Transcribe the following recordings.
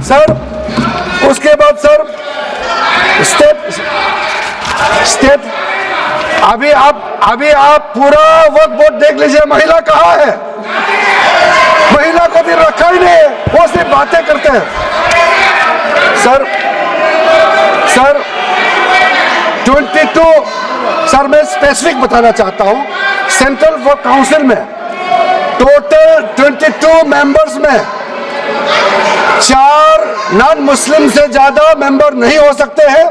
Sir उसके बाद sir step अभी आप पूरा वक्त बोर्ड देख लीजिए, महिला कहाँ है? महिला को भी रखा ही नहीं, वो सिर्फ बातें करते हैं। सर 22 सर मैं स्पेसिफिक बताना चाहता हूं, सेंट्रल वर्क काउंसिल में टोटल 22 मेंबर्स में 4 नॉन मुस्लिम से ज्यादा मेंबर नहीं हो सकते हैं।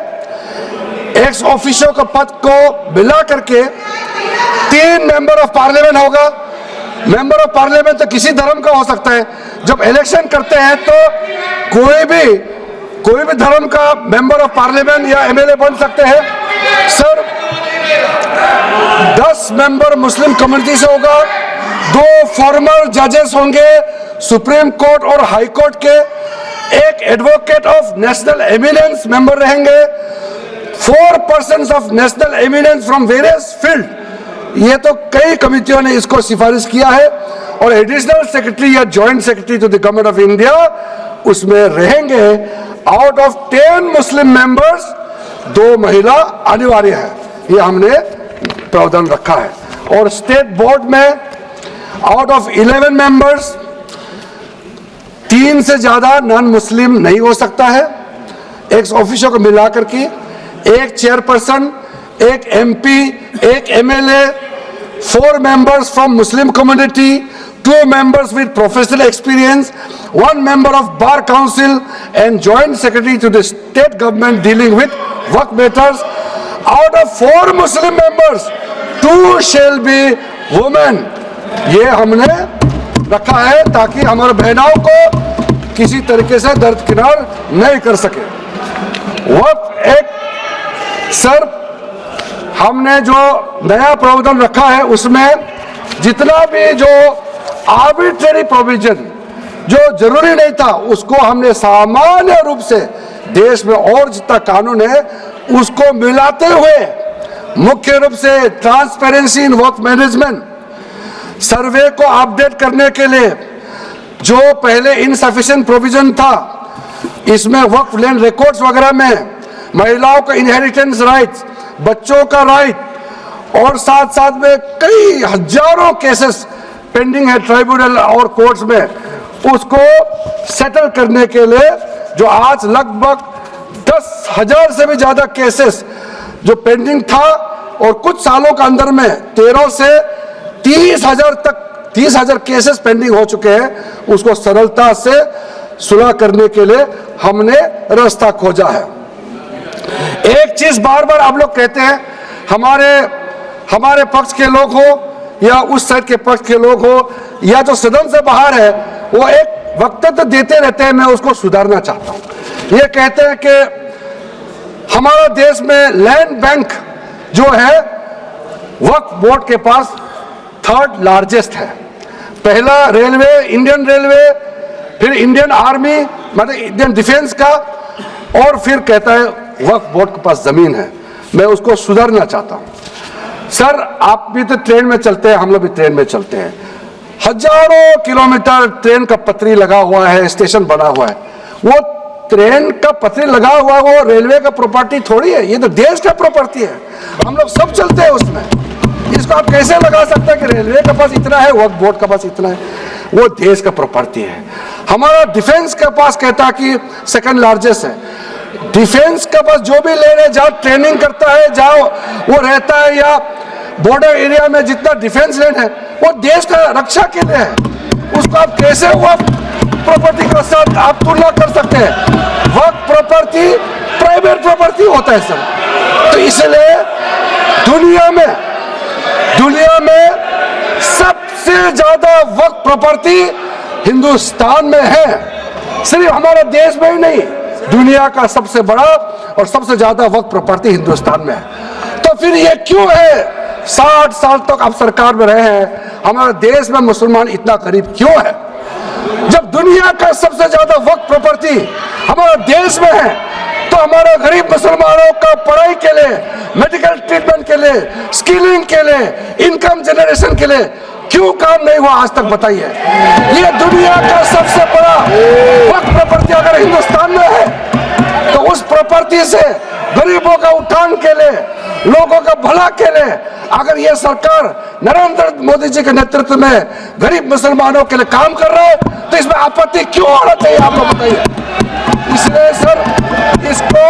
एक्स ऑफिशियो के पद को मिला करके 3 मेंबर ऑफ पार्लियामेंट होगा। मेंबर ऑफ पार्लियामेंट तो किसी धर्म का हो सकता है। जब इलेक्शन करते हैं तो कोई भी धर्म का मेंबर ऑफ पार्लियामेंट या एमएलए बन सकते हैं। सर 10 मेंबर मुस्लिम कम्युनिटी से होगा, 2 फॉर्मर जजेस होंगे सुप्रीम कोर्ट और हाई कोर्ट के, 1 advocate of national eminence member रहेंगे, 4 persons of national eminence from various field. ये तो कई कमिटियों ने इसको सिफारिश किया है। और एडिशनल सेक्रेटरी या joint secretary to the government of India उसमें रहेंगे। आउट ऑफ 10 मुस्लिम मेंबर्स 2 महिला अनिवार्य है, ये हमने प्रावधान रखा है। और स्टेट बोर्ड में आउट ऑफ 11 मेंबर्स 3 से ज्यादा नॉन मुस्लिम नहीं हो सकता है। एक्स ऑफिसर को मिलाकर के 1 chairperson, 1 MP, 1 MLA, 4 members from Muslim community, 2 members with professional experience, 1 member of Bar Council and Joint Secretary to the state government dealing with work matters. Out of 4 Muslim members, 2 shall be women. ये हमने रखा है ताकि हमारे बहनों को किसी तरीके से दरकिनार नहीं कर सके। वक्त एक सर हमने जो नया प्रावधान रखा है उसमें जितना भी जो आर्बिट्रेरी प्रोविजन जो जरूरी नहीं था उसको हमने सामान्य रूप से देश में और जितना कानून है उसको मिलाते हुए मुख्य रूप से ट्रांसपेरेंसी इन वर्क मैनेजमेंट, सर्वे को अपडेट करने के लिए जो पहले इनसफिशिएंट प्रोविजन था इसमें वर्क लैंड रिकॉर्ड्स वगैरह में महिलाओं का इनहेरिटेंस राइट्स, बच्चों का राइट और साथ साथ में कई हजारों केसेस पेंडिंग है ट्राइब्यूनल और कोर्ट्स में, उसको सेटल करने के लिए जो आज लगभग 10,000 से भी ज्यादा केसेस जो पेंडिंग था और कुछ सालों के अंदर में 13 से 30,000 तक 30,000 केसेस पेंडिंग हो चुके हैं, उसको सरलता से सुलह करने के लिए हमने रास्ता खोजा है। एक चीज बार बार आप लोग कहते हैं, हमारे पक्ष के लोग हो या उस साइड के पक्ष के लोग हो या जो सदन से बाहर है वो एक वक्तव्य देते रहते हैं, मैं उसको सुधारना चाहता हूं। ये कहते हैं कि हमारा देश में लैंड बैंक जो है वक्फ बोर्ड के पास 3rd लार्जेस्ट है। पहला रेलवे, इंडियन रेलवे, फिर इंडियन आर्मी मतलब इंडियन डिफेंस का, और फिर कहता है वक्फ बोर्ड के पास जमीन है। मैं उसको सुधारना चाहता हूं। सर आप भी तो ट्रेन में चलते हैं, हम लोग भी ट्रेन में चलते हैं, हजारों किलोमीटर ट्रेन का पटरी लगा हुआ है, स्टेशन बना हुआ है। वो ट्रेन का पटरी लगा हुआ वो रेलवे का प्रॉपर्टी थोड़ी है, ये तो देश का प्रॉपर्टी है, हम लोग सब चलते हैं उसमें। इसको आप कैसे लगा सकते हैं कि रेलवे के पास इतना है, वक्फ बोर्ड के पास इतना है? वो देश का प्रॉपर्टी है। हमारा डिफेंस के पास कहता है कि 2nd लार्जेस्ट है। डिफेंस के पास जो भी ले जहाँ ट्रेनिंग करता है, जहाँ वो रहता है, या बॉर्डर एरिया में जितना डिफेंस लैंड है वो देश का रक्षा के लिए है। उसको आप कैसे वक्फ प्रॉपर्टी के साथ आप तुलना कर सकते हैं? वक्फ प्रॉपर्टी प्राइवेट प्रॉपर्टी होता है सर। तो इसलिए दुनिया में सबसे ज्यादा वक्फ प्रॉपर्टी हिंदुस्तान में है। सिर्फ हमारे देश में ही नहीं, दुनिया का सबसे बड़ा और सबसे ज्यादा वक्फ प्रॉपर्टी हिंदुस्तान में है। तो फिर ये क्यों है 60 साल तक आप सरकार में रहे हैं, हमारे देश में मुसलमान इतना गरीब क्यों है? जब दुनिया का सबसे ज्यादा वक्फ प्रॉपर्टी हमारे देश में है तो हमारे गरीब मुसलमानों का पढ़ाई के लिए, मेडिकल ट्रीटमेंट के लिए, स्किलिंग के लिए, इनकम जनरेशन के लिए क्यों काम नहीं हुआ आज तक बताइए? ये दुनिया का सबसे बड़ा वक्फ प्रॉपर्टी अगर हिंदुस्तान प्रॉपर्टी से गरीबों का उत्थान के लिए, लोगों का भला के लिए अगर ये सरकार नरेंद्र मोदी जी के नेतृत्व में गरीब मुसलमानों के लिए काम कर रहा है तो इसमें आपत्ति क्यों होना चाहिए, आप लोग बताइए। इसलिए सर इसको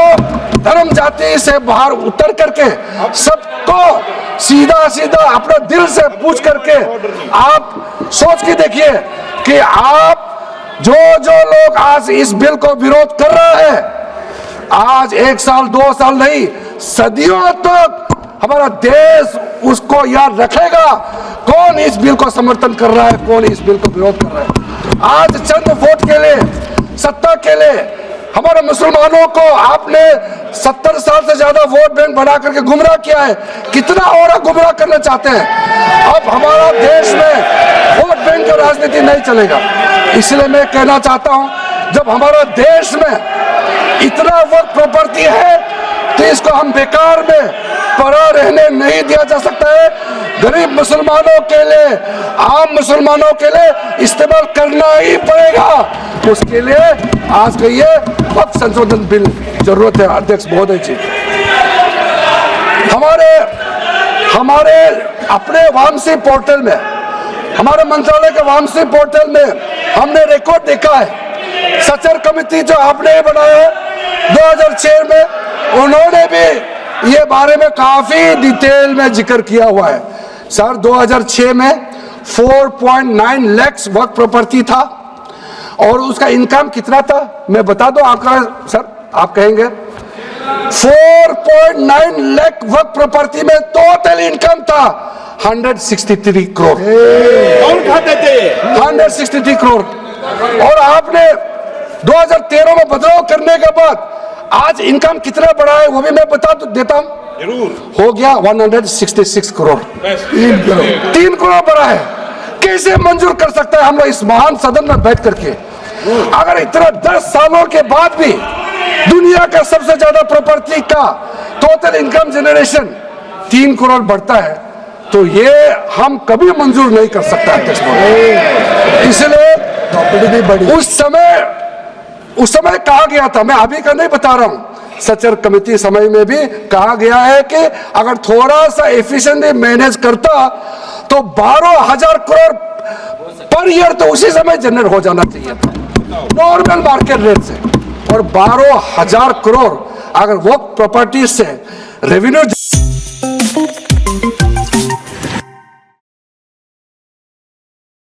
धर्म जाति से बाहर उतर करके सबको सीधा सीधा अपने दिल से पूछ करके आप सोच के देखिए कि आप जो लोग आज इस बिल को विरोध कर रहा है, आज 1 साल 2 साल नहीं सदियों तक हमारा देश उसको याद रखेगा कौन इस बिल को समर्थन कर रहा है, कौन इस बिल को विरोध कर रहा है। आज चंद वोट के लिए, सत्ता के लिए हमारे मुसलमानों को आपने 70 साल से ज्यादा वोट बैंक बना करके गुमराह किया है। कितना और गुमराह करना चाहते हैं? अब हमारा देश में वोट बैंक की राजनीति नहीं चलेगा। इसलिए मैं कहना चाहता हूं, जब हमारा देश में इतना वक्त प्रॉपर्टी है तो इसको हम बेकार में पड़ा रहने नहीं दिया जा सकता है। गरीब मुसलमानों के लिए, आम मुसलमानों के लिए इस्तेमाल करना ही पड़ेगा। उसके लिए आज का ये वक्त संशोधन बिल जरूरत है। अध्यक्ष महोदय जी, हमारे अपने वामसी पोर्टल में, हमारे मंत्रालय के वामसी पोर्टल में हमने रिकॉर्ड देखा है। सचर कमेटी जो आपने बनाया है 2006 में, उन्होंने भी ये बारे में काफी डिटेल में जिक्र किया हुआ है। सर 2006 में 4.9 लाख वक्फ प्रॉपर्टी था और उसका इनकम कितना था मैं बता दो आंकड़ा सर, आप कहेंगे 4.9 लाख वक्फ प्रॉपर्टी में टोटल इनकम था 163 करोड़। कौन खाते थे? 163 करोड़। और आपने 2013 में बदलाव करने के बाद आज इनकम कितना बढ़ा है वो भी मैं बता देता हूं। जरूर। हो गया 166 करोड़। 3 करोड़ बढ़ा है। कैसे मंजूर कर सकता है हम लोग इस महान सदन में बैठ करके? अगर इतना 10 सालों के बाद भी दुनिया का सबसे ज्यादा प्रॉपर्टी का टोटल इनकम जनरेशन 3 करोड़ बढ़ता है तो ये हम कभी मंजूर नहीं कर सकता। इसलिए उस समय कहा गया था, मैं अभी का नहीं बता रहा हूं, सचर कमेटी समय में भी कहा गया है कि अगर थोड़ा सा एफिशिएंटली मैनेज करता तो 12,000 करोड़ पर ईयर तो उसी समय जनरेट हो जाना चाहिए था नॉर्मल मार्केट रेट से। और 12,000 करोड़ अगर वो प्रॉपर्टी से रेवेन्यू